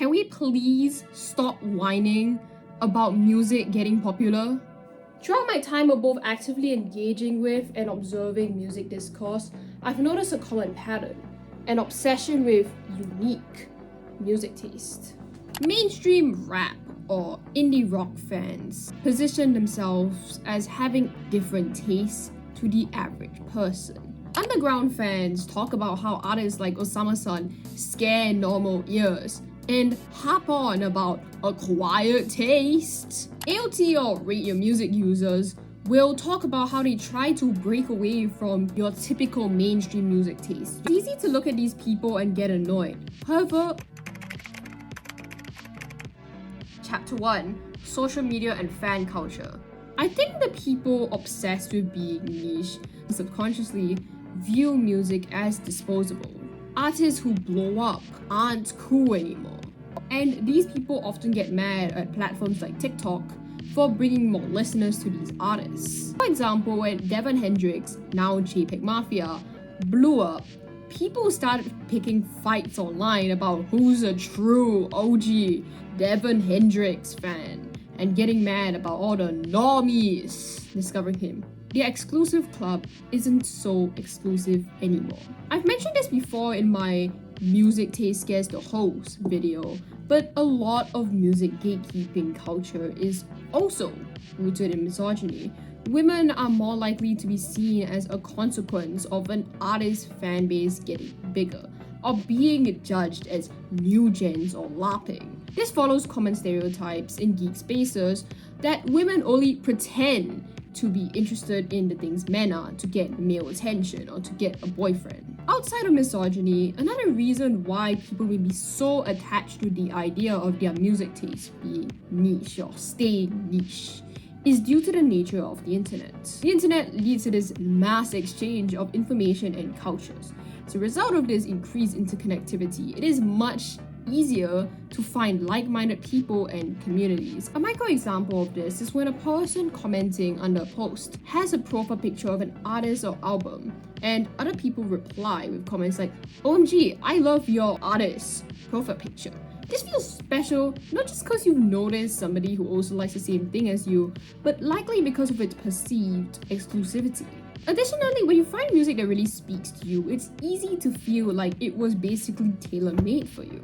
Can we please stop whining about music getting popular? Throughout my time of both actively engaging with and observing music discourse, I've noticed a common pattern, an obsession with unique music taste. Mainstream rap or indie rock fans position themselves as having different tastes to the average person. Underground fans talk about how artists like Osama-san scare normal ears and harp on about acquired taste. AOTY or Rate Your Music users will talk about how they try to break away from your typical mainstream music taste. It's easy to look at these people and get annoyed. However, Chapter 1, Social Media and Fan Culture. I think the people obsessed with being niche subconsciously view music as disposable. Artists who blow up aren't cool anymore. And these people often get mad at platforms like TikTok for bringing more listeners to these artists. For example, when Devon Hendrix, now JPEG Mafia, blew up, people started picking fights online about who's a true OG Devon Hendrix fan and getting mad about all the normies discovering him. The exclusive club isn't so exclusive anymore. I've mentioned this before in my Music Taste Scares the Host video, but a lot of music gatekeeping culture is also rooted in misogyny. Women are more likely to be seen as a consequence of an artist's fan base getting bigger, or being judged as new gens or LARPing. This follows common stereotypes in geek spaces that women only pretend to be interested in the things men are to get male attention or to get a boyfriend. Outside of misogyny, another reason why people may be so attached to the idea of their music taste being niche or staying niche is due to the nature of the internet. The internet leads to this mass exchange of information and cultures. As a result of this increased interconnectivity, it is much easier to find like-minded people and communities. A micro example of this is when a person commenting under a post has a profile picture of an artist or album, and other people reply with comments like, "OMG, I love your artist profile picture." This feels special, not just because you've noticed somebody who also likes the same thing as you, but likely because of its perceived exclusivity. Additionally, when you find music that really speaks to you, it's easy to feel like it was basically tailor-made for you.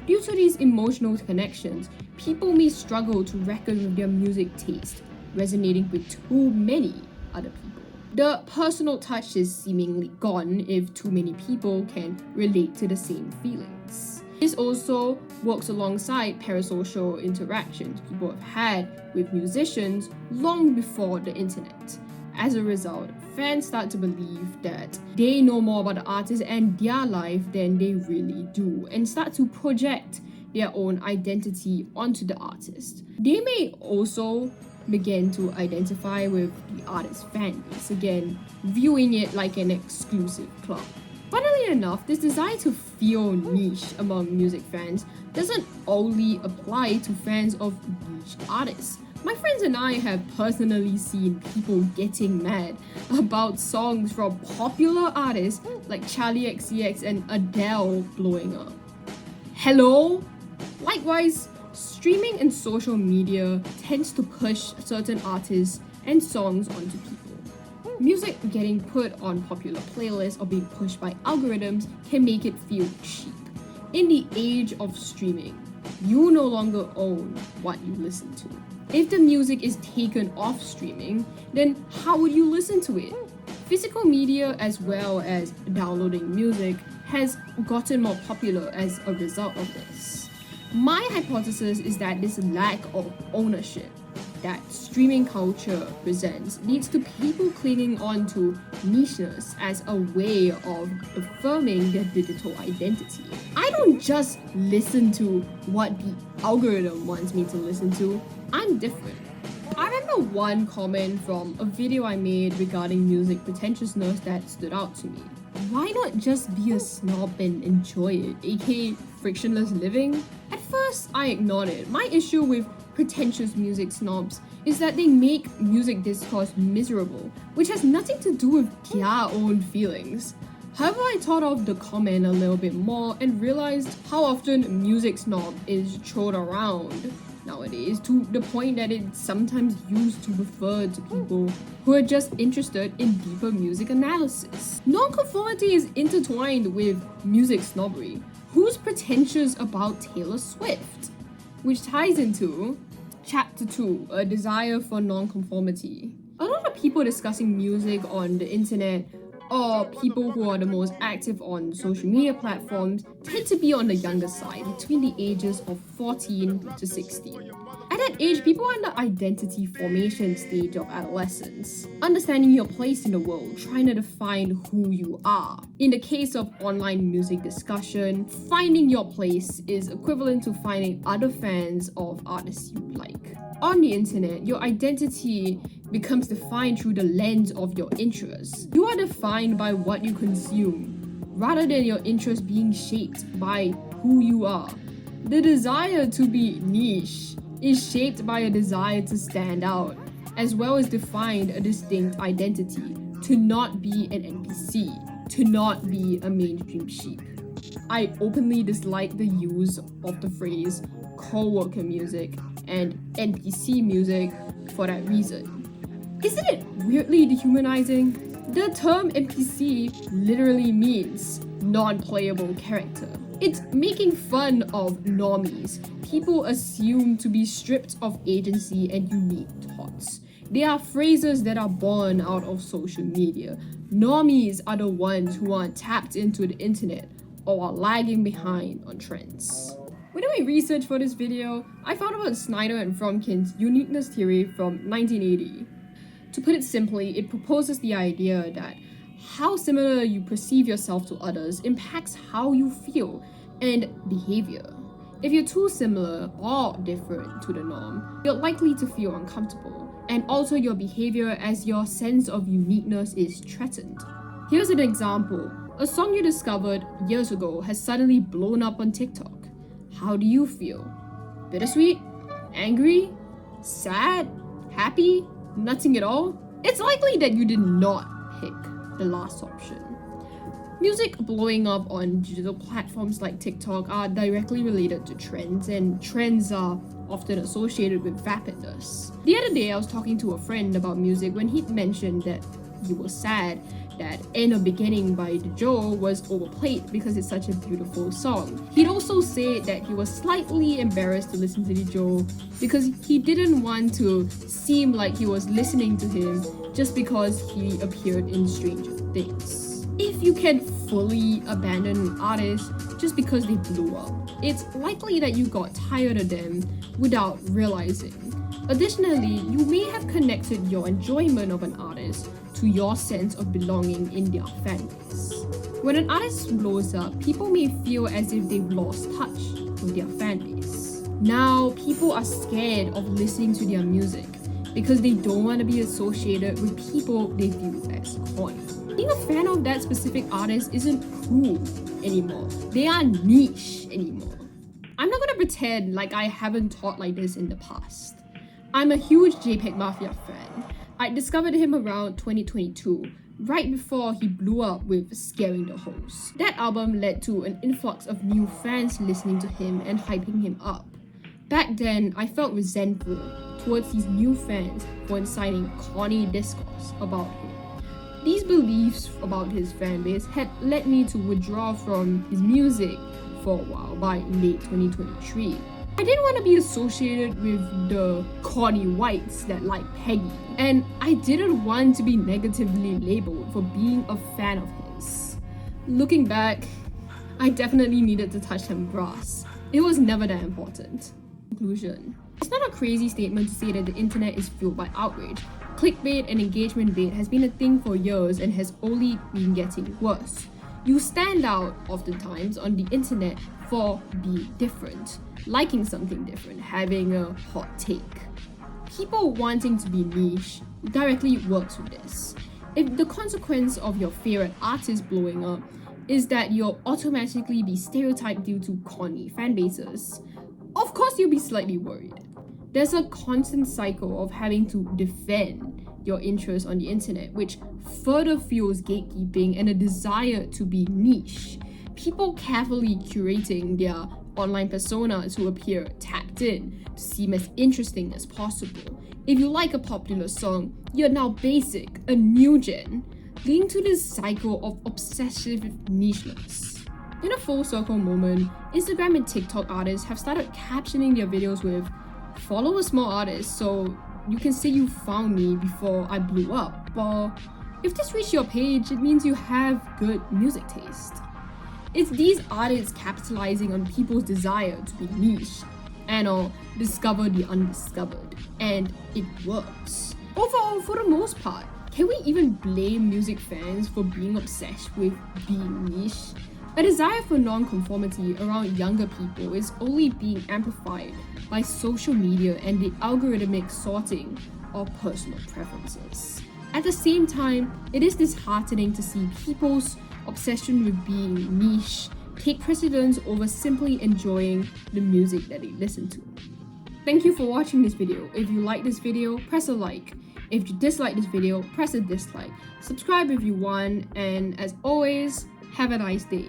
Due to these emotional connections, people may struggle to reckon with their music taste, resonating with too many other people. The personal touch is seemingly gone if too many people can relate to the same feelings. This also works alongside parasocial interactions people have had with musicians long before the internet. As a result, fans start to believe that they know more about the artist and their life than they really do, and start to project their own identity onto the artist. They may also begin to identify with the artist's fan base, again, viewing it like an exclusive club. Funnily enough, this desire to feel niche among music fans doesn't only apply to fans of niche artists. My friends and I have personally seen people getting mad about songs from popular artists like Charlie XCX and Adele blowing up. Hello? Likewise, streaming and social media tends to push certain artists and songs onto people. Music getting put on popular playlists or being pushed by algorithms can make it feel cheap. In the age of streaming, you no longer own what you listen to. If the music is taken off streaming, then how would you listen to it? Physical media as well as downloading music has gotten more popular as a result of this. My hypothesis is that this lack of ownership that streaming culture presents leads to people clinging on to nicheness as a way of affirming their digital identity. I don't just listen to what the algorithm wants me to listen to. I'm different. I remember one comment from a video I made regarding music pretentiousness that stood out to me. Why not just be a snob and enjoy it, aka frictionless living? At first, I ignored it. My issue with pretentious music snobs is that they make music discourse miserable, which has nothing to do with their own feelings. However, I thought of the comment a little bit more and realized how often music snob is thrown around nowadays, to the point that it's sometimes used to refer to people who are just interested in deeper music analysis. Nonconformity is intertwined with music snobbery. Who's pretentious about Taylor Swift? Which ties into Chapter 2, A Desire for Nonconformity. A lot of people discussing music on the internet, or people who are the most active on social media platforms, tend to be on the younger side, between the ages of 14 to 16. At that age, people are in the identity formation stage of adolescence, understanding your place in the world, trying to define who you are. In the case of online music discussion, finding your place is equivalent to finding other fans of artists you like. On the internet, your identity becomes defined through the lens of your interests. You are defined by what you consume, rather than your interests being shaped by who you are. The desire to be niche is shaped by a desire to stand out, as well as define a distinct identity, to not be an NPC, to not be a mainstream sheep. I openly dislike the use of the phrase co-worker music and NPC music for that reason. Isn't it weirdly dehumanizing? The term NPC literally means non-playable character. It's making fun of normies, people assumed to be stripped of agency and unique thoughts. They are phrases that are born out of social media. Normies are the ones who aren't tapped into the internet or are lagging behind on trends. When I researched for this video, I found about Snyder and Fromkin's uniqueness theory from 1980. To put it simply, it proposes the idea that how similar you perceive yourself to others impacts how you feel and behavior. If you're too similar or different to the norm, you're likely to feel uncomfortable and alter your behavior as your sense of uniqueness is threatened. Here's an example. A song you discovered years ago has suddenly blown up on TikTok. How do you feel? Bittersweet? Angry? Sad? Happy? Nothing at all? It's likely that you did not pick the last option. Music blowing up on digital platforms like TikTok are directly related to trends, and trends are often associated with vapidness. The other day, I was talking to a friend about music when he mentioned that he was sad that In a Beginning by The Joe was overplayed because it's such a beautiful song. He'd also said that he was slightly embarrassed to listen to The Joe because he didn't want to seem like he was listening to him just because he appeared in Stranger Things. If you can fully abandon an artist just because they blew up, it's likely that you got tired of them without realizing. Additionally, you may have connected your enjoyment of an artist to your sense of belonging in their fan base. When an artist blows up, people may feel as if they've lost touch with their fan base. Now, people are scared of listening to their music because they don't want to be associated with people they view as corny. Being a fan of that specific artist isn't cool anymore. They are niche anymore. I'm not gonna pretend like I haven't thought like this in the past. I'm a huge JPEG Mafia fan. I discovered him around 2022, right before he blew up with Scaring the Host. That album led to an influx of new fans listening to him and hyping him up. Back then, I felt resentful towards these new fans for inciting corny discourse about him. These beliefs about his fan base had led me to withdraw from his music for a while by late 2023. I didn't want to be associated with the corny whites that like Peggy, and I didn't want to be negatively labeled for being a fan of his. Looking back, I definitely needed to touch some grass. It was never that important. Conclusion. It's not a crazy statement to say that the internet is fueled by outrage. Clickbait and engagement bait has been a thing for years and has only been getting worse. You stand out oftentimes on the internet for being different, liking something different, having a hot take. People wanting to be niche directly works with this. If the consequence of your favorite artist blowing up is that you'll automatically be stereotyped due to corny fan bases, of course you'll be slightly worried. There's a constant cycle of having to defend your interests on the internet, which further fuels gatekeeping and a desire to be niche. People carefully curating their online personas who appear tapped in to seem as interesting as possible. If you like a popular song, you're now basic, a new gen, leading to this cycle of obsessive nicheness. In a full circle moment, Instagram and TikTok artists have started captioning their videos with "follow a small artist so you can say you found me before I blew up," or if this reached your page, it means you have good music taste. It's these artists capitalizing on people's desire to be niche and discover the undiscovered, and it works. Overall, for the most part, can we even blame music fans for being obsessed with being niche? A desire for nonconformity around younger people is only being amplified by social media and the algorithmic sorting of personal preferences. At the same time, it is disheartening to see people's obsession with being niche take precedence over simply enjoying the music that they listen to. Thank you for watching this video. If you like this video, press a like. If you dislike this video, press a dislike. Subscribe if you want, and as always, have a nice day.